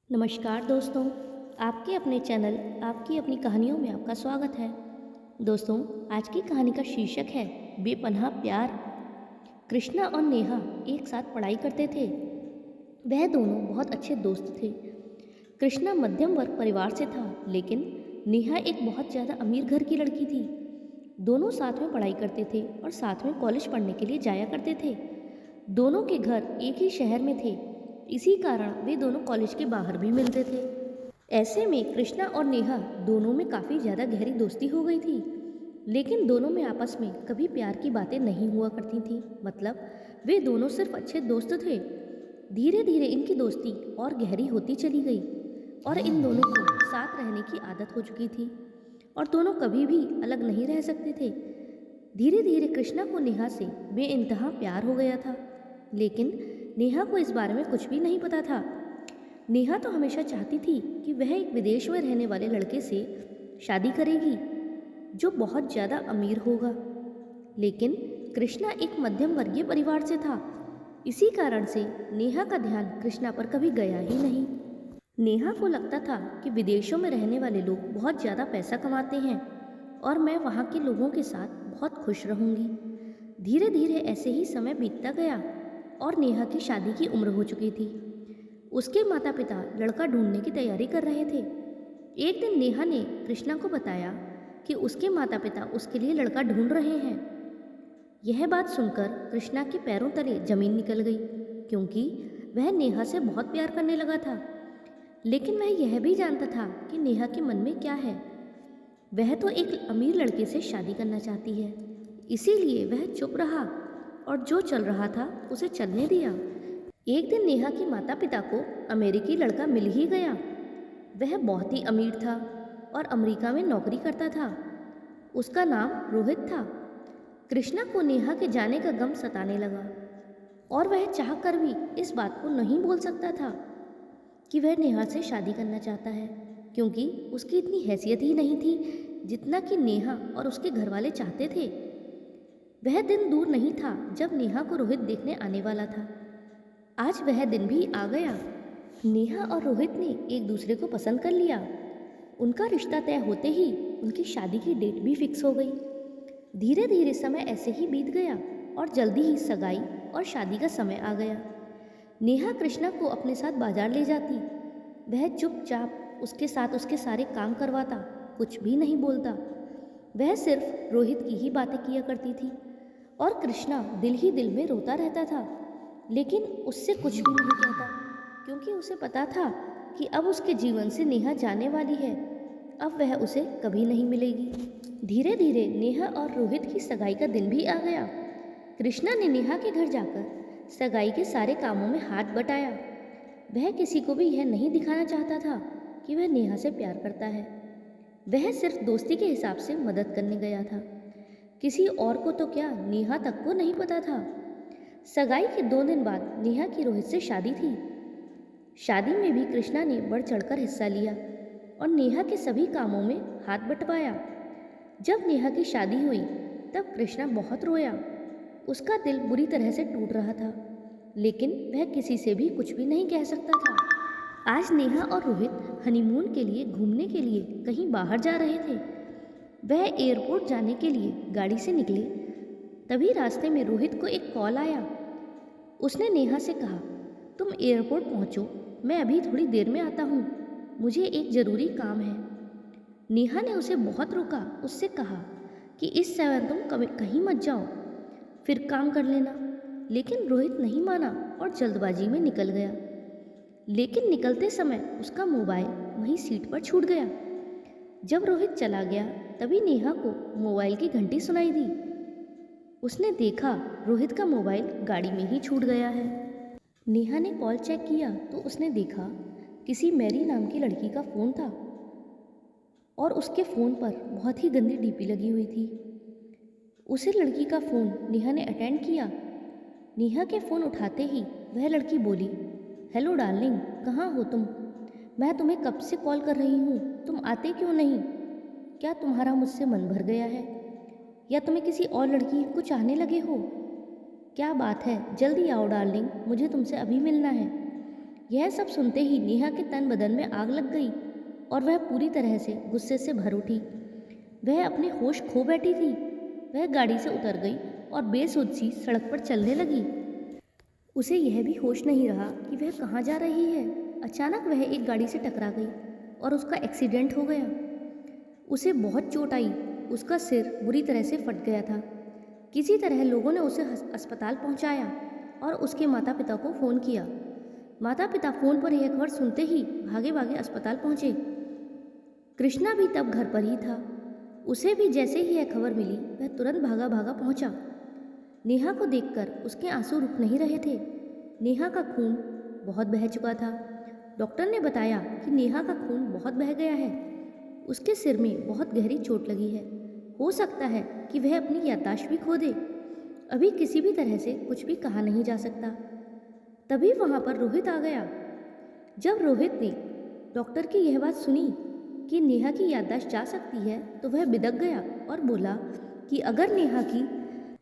नमस्कार दोस्तों, आपके अपने चैनल आपकी अपनी कहानियों में आपका स्वागत है। दोस्तों, आज की कहानी का शीर्षक है बेपनाह प्यार। कृष्णा और नेहा एक साथ पढ़ाई करते थे। वह दोनों बहुत अच्छे दोस्त थे। कृष्णा मध्यम वर्ग परिवार से था, लेकिन नेहा एक बहुत ज़्यादा अमीर घर की लड़की थी। दोनों साथ में पढ़ाई करते थे और साथ में कॉलेज पढ़ने के लिए जाया करते थे। दोनों के घर एक ही शहर में थे, इसी कारण वे दोनों कॉलेज के बाहर भी मिलते थे। ऐसे में कृष्णा और नेहा दोनों में काफ़ी ज़्यादा गहरी दोस्ती हो गई थी, लेकिन दोनों में आपस में कभी प्यार की बातें नहीं हुआ करती थी। मतलब वे दोनों सिर्फ अच्छे दोस्त थे। धीरे धीरे इनकी दोस्ती और गहरी होती चली गई और इन दोनों को साथ रहने की आदत हो चुकी थी और दोनों कभी भी अलग नहीं रह सकते थे। धीरे धीरे कृष्णा को नेहा से बेइंतहा प्यार हो गया था, लेकिन नेहा को इस बारे में कुछ भी नहीं पता था। नेहा तो हमेशा चाहती थी कि वह एक विदेश में रहने वाले लड़के से शादी करेगी जो बहुत ज़्यादा अमीर होगा, लेकिन कृष्णा एक मध्यम वर्गीय परिवार से था। इसी कारण से नेहा का ध्यान कृष्णा पर कभी गया ही नहीं। नेहा को लगता था कि विदेशों में रहने वाले लोग बहुत ज़्यादा पैसा कमाते हैं और मैं वहाँ के लोगों के साथ बहुत खुश रहूँगी। धीरे धीरे ऐसे ही समय बीतता गया और नेहा की शादी की उम्र हो चुकी थी। उसके माता पिता लड़का ढूंढने की तैयारी कर रहे थे। एक दिन नेहा ने कृष्णा को बताया कि उसके माता पिता उसके लिए लड़का ढूंढ रहे हैं। यह बात सुनकर कृष्णा के पैरों तले जमीन निकल गई, क्योंकि वह नेहा से बहुत प्यार करने लगा था। लेकिन वह यह भी जानता था कि नेहा के मन में क्या है। वह तो एक अमीर लड़के से शादी करना चाहती है, इसीलिए वह चुप रहा और जो चल रहा था उसे चलने दिया। एक दिन नेहा के माता पिता को अमेरिकी लड़का मिल ही गया। वह बहुत ही अमीर था और अमेरिका में नौकरी करता था। उसका नाम रोहित था। कृष्णा को नेहा के जाने का गम सताने लगा और वह चाहकर भी इस बात को नहीं बोल सकता था कि वह नेहा से शादी करना चाहता है, क्योंकि उसकी इतनी हैसियत ही नहीं थी जितना कि नेहा और उसके घर वाले चाहते थे। वह दिन दूर नहीं था जब नेहा को रोहित देखने आने वाला था। आज वह दिन भी आ गया। नेहा और रोहित ने एक दूसरे को पसंद कर लिया। उनका रिश्ता तय होते ही उनकी शादी की डेट भी फिक्स हो गई। धीरे धीरे समय ऐसे ही बीत गया और जल्दी ही सगाई और शादी का समय आ गया। नेहा कृष्णा को अपने साथ बाजार ले जाती। वह चुपचाप उसके साथ उसके सारे काम करवाता, कुछ भी नहीं बोलता। वह सिर्फ रोहित की ही बातें किया करती थी और कृष्णा दिल ही दिल में रोता रहता था, लेकिन उससे कुछ भी नहीं कहता, क्योंकि उसे पता था कि अब उसके जीवन से नेहा जाने वाली है। अब वह उसे कभी नहीं मिलेगी। धीरे धीरे नेहा और रोहित की सगाई का दिन भी आ गया। कृष्णा ने नेहा के घर जाकर सगाई के सारे कामों में हाथ बटाया। वह किसी को भी यह नहीं दिखाना चाहता था कि वह नेहा से प्यार करता है। वह सिर्फ दोस्ती के हिसाब से मदद करने गया था। किसी और को तो क्या, नेहा तक को नहीं पता था। सगाई के 2 दिन बाद नेहा की रोहित से शादी थी। शादी में भी कृष्णा ने बढ़ चढ़कर हिस्सा लिया और नेहा के सभी कामों में हाथ बंटवाया। जब नेहा की शादी हुई तब कृष्णा बहुत रोया। उसका दिल बुरी तरह से टूट रहा था, लेकिन वह किसी से भी कुछ भी नहीं कह सकता था। आज नेहा और रोहित हनीमून के लिए घूमने के लिए कहीं बाहर जा रहे थे। वह एयरपोर्ट जाने के लिए गाड़ी से निकले। तभी रास्ते में रोहित को एक कॉल आया। उसने नेहा से कहा, तुम एयरपोर्ट पहुंचो, मैं अभी थोड़ी देर में आता हूँ, मुझे एक ज़रूरी काम है। नेहा ने उसे बहुत रोका, उससे कहा कि इस समय तुम कभी कहीं मत जाओ, फिर काम कर लेना। लेकिन रोहित नहीं माना और जल्दबाजी में निकल गया। लेकिन निकलते समय उसका मोबाइल वहीं सीट पर छूट गया। जब रोहित चला गया तभी नेहा को मोबाइल की घंटी सुनाई दी। उसने देखा रोहित का मोबाइल गाड़ी में ही छूट गया है। नेहा ने कॉल चेक किया तो उसने देखा किसी मैरी नाम की लड़की का फ़ोन था और उसके फ़ोन पर बहुत ही गंदी डीपी लगी हुई थी। उसी लड़की का फ़ोन नेहा ने अटेंड किया। नेहा के फ़ोन उठाते ही वह लड़की बोली, हेलो डार्लिंग, कहाँ हो तुम? मैं तुम्हें कब से कॉल कर रही हूँ, तुम आते क्यों नहीं? क्या तुम्हारा मुझसे मन भर गया है या तुम्हें किसी और लड़की को चाहने लगे हो? क्या बात है, जल्दी आओ डार्लिंग, मुझे तुमसे अभी मिलना है। यह सब सुनते ही नेहा के तन बदन में आग लग गई और वह पूरी तरह से गुस्से से भर उठी। वह अपने होश खो बैठी थी। वह गाड़ी से उतर गई और बेसुध सी सड़क पर चलने लगी। उसे यह भी होश नहीं रहा कि वह कहाँ जा रही है। अचानक वह एक गाड़ी से टकरा गई और उसका एक्सीडेंट हो गया। उसे बहुत चोट आई। उसका सिर बुरी तरह से फट गया था। किसी तरह लोगों ने उसे अस्पताल पहुंचाया और उसके माता पिता को फ़ोन किया। माता पिता फ़ोन पर यह खबर सुनते ही भागे भागे अस्पताल पहुंचे। कृष्णा भी तब घर पर ही था। उसे भी जैसे ही यह खबर मिली वह तुरंत भागा भागा पहुंचा। नेहा को देखकर उसके आंसू रुक नहीं रहे थे। नेहा का खून बहुत बह चुका था। डॉक्टर ने बताया कि नेहा का खून बहुत बह गया है। उसके सिर में बहुत गहरी चोट लगी है। हो सकता है कि वह अपनी याददाश्त भी खो दे। अभी किसी भी तरह से कुछ भी कहा नहीं जा सकता। तभी वहाँ पर रोहित आ गया। जब रोहित ने डॉक्टर की यह बात सुनी कि नेहा की याददाश्त जा सकती है तो वह बिदक गया और बोला कि अगर नेहा की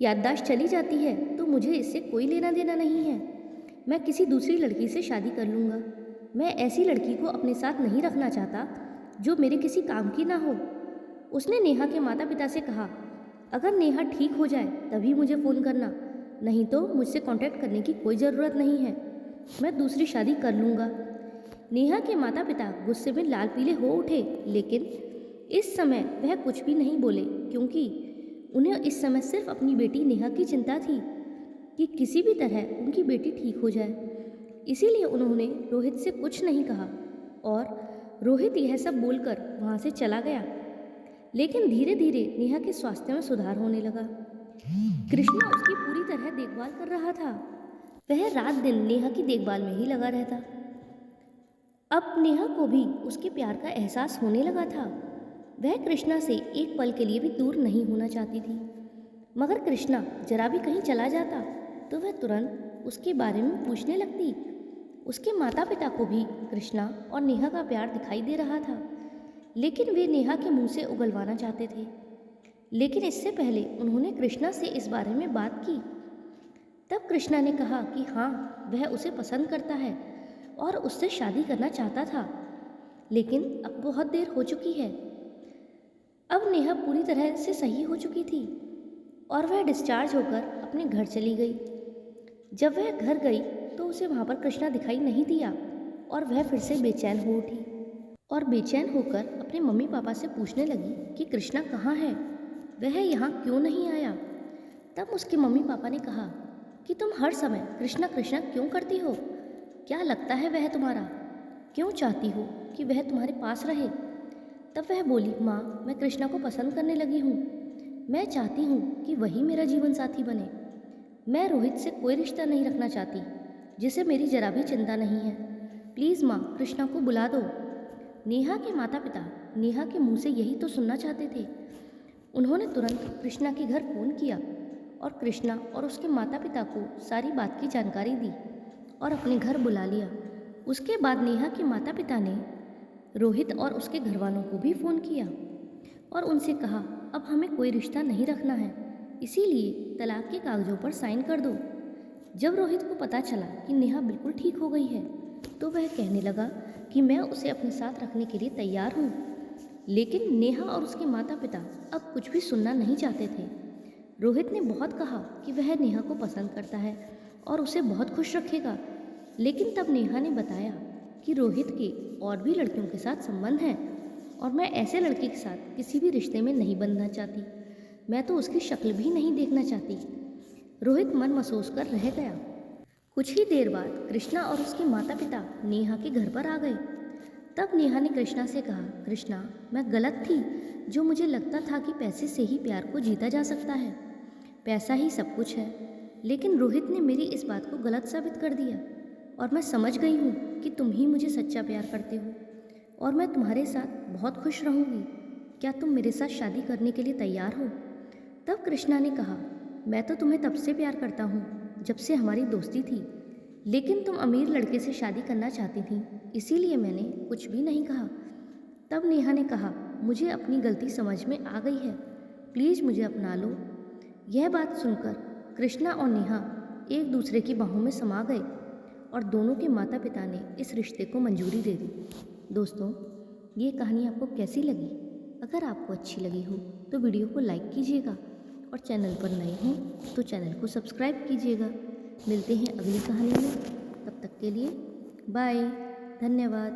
याददाश्त चली जाती है तो मुझे इससे कोई लेना देना नहीं है। मैं किसी दूसरी लड़की से शादी कर लूँगा। मैं ऐसी लड़की को अपने साथ नहीं रखना चाहता जो मेरे किसी काम की ना हो। उसने नेहा के माता पिता से कहा, अगर नेहा ठीक हो जाए तभी मुझे फ़ोन करना, नहीं तो मुझसे कांटेक्ट करने की कोई ज़रूरत नहीं है। मैं दूसरी शादी कर लूँगा। नेहा के माता पिता गुस्से में लाल पीले हो उठे, लेकिन इस समय वह कुछ भी नहीं बोले क्योंकि उन्हें इस समय सिर्फ अपनी बेटी नेहा की चिंता थी कि किसी भी तरह उनकी बेटी ठीक हो जाए। इसीलिए उन्होंने रोहित से कुछ नहीं कहा और रोहित यह सब बोलकर वहाँ से चला गया। लेकिन धीरे धीरे नेहा के स्वास्थ्य में सुधार होने लगा। कृष्णा उसकी पूरी तरह देखभाल कर रहा था। वह रात दिन नेहा की देखभाल में ही लगा रहता। अब नेहा को भी उसके प्यार का एहसास होने लगा था। वह कृष्णा से एक पल के लिए भी दूर नहीं होना चाहती थी। मगर कृष्णा जरा भी कहीं चला जाता तो वह तुरंत उसके बारे में पूछने लगती। उसके माता पिता को भी कृष्णा और नेहा का प्यार दिखाई दे रहा था, लेकिन वे नेहा के मुंह से उगलवाना चाहते थे। लेकिन इससे पहले उन्होंने कृष्णा से इस बारे में बात की। तब कृष्णा ने कहा कि हाँ, वह उसे पसंद करता है और उससे शादी करना चाहता था, लेकिन अब बहुत देर हो चुकी है। अब नेहा पूरी तरह से सही हो चुकी थी और वह डिस्चार्ज होकर अपने घर चली गई। जब वह घर गई तो उसे वहाँ पर कृष्णा दिखाई नहीं दिया और वह फिर से बेचैन हो उठी और बेचैन होकर अपने मम्मी पापा से पूछने लगी कि कृष्णा कहाँ है, वह यहाँ क्यों नहीं आया। तब उसके मम्मी पापा ने कहा कि तुम हर समय कृष्णा कृष्णा क्यों करती हो, क्या लगता है वह तुम्हारा, क्यों चाहती हो कि वह तुम्हारे पास रहे। तब वह बोली, माँ, मैं कृष्णा को पसंद करने लगी हूँ। मैं चाहती हूँ कि वही मेरा जीवन साथी बने। मैं रोहित से कोई रिश्ता नहीं रखना चाहती जिसे मेरी जरा भी चिंता नहीं है। प्लीज़ माँ, कृष्णा को बुला दो। नेहा के माता पिता नेहा के मुंह से यही तो सुनना चाहते थे। उन्होंने तुरंत कृष्णा के घर फ़ोन किया और कृष्णा और उसके माता पिता को सारी बात की जानकारी दी और अपने घर बुला लिया। उसके बाद नेहा के माता पिता ने रोहित और उसके घर वालों को भी फ़ोन किया और उनसे कहा, अब हमें कोई रिश्ता नहीं रखना है, इसीलिए तलाक के कागज़ों पर साइन कर दो। जब रोहित को पता चला कि नेहा बिल्कुल ठीक हो गई है तो वह कहने लगा कि मैं उसे अपने साथ रखने के लिए तैयार हूँ। लेकिन नेहा और उसके माता पिता अब कुछ भी सुनना नहीं चाहते थे। रोहित ने बहुत कहा कि वह नेहा को पसंद करता है और उसे बहुत खुश रखेगा, लेकिन तब नेहा ने बताया कि रोहित के और भी लड़कियों के साथ संबंध हैं और मैं ऐसे लड़के के साथ किसी भी रिश्ते में नहीं बंधना चाहती। मैं तो उसकी शक्ल भी नहीं देखना चाहती। रोहित मन महसूस कर रह गया। कुछ ही देर बाद कृष्णा और उसके माता पिता नेहा के घर पर आ गए। तब नेहा ने कृष्णा से कहा, कृष्णा, मैं गलत थी जो मुझे लगता था कि पैसे से ही प्यार को जीता जा सकता है, पैसा ही सब कुछ है। लेकिन रोहित ने मेरी इस बात को गलत साबित कर दिया और मैं समझ गई हूँ कि तुम ही मुझे सच्चा प्यार करते हो और मैं तुम्हारे साथ बहुत खुश रहूँगी। क्या तुम मेरे साथ शादी करने के लिए तैयार हो? तब कृष्णा ने कहा, मैं तो तुम्हें तब से प्यार करता हूँ जब से हमारी दोस्ती थी, लेकिन तुम अमीर लड़के से शादी करना चाहती थी, इसीलिए मैंने कुछ भी नहीं कहा। तब नेहा ने कहा, मुझे अपनी गलती समझ में आ गई है, प्लीज़ मुझे अपना लो। यह बात सुनकर कृष्णा और नेहा एक दूसरे की बाहों में समा गए और दोनों के माता पिता ने इस रिश्ते को मंजूरी दे दी। दोस्तों, ये कहानी आपको कैसी लगी? अगर आपको अच्छी लगी हो तो वीडियो को लाइक कीजिएगा और चैनल पर नए हों तो चैनल को सब्सक्राइब कीजिएगा। मिलते हैं अगली कहानी में, तब तक के लिए बाय, धन्यवाद।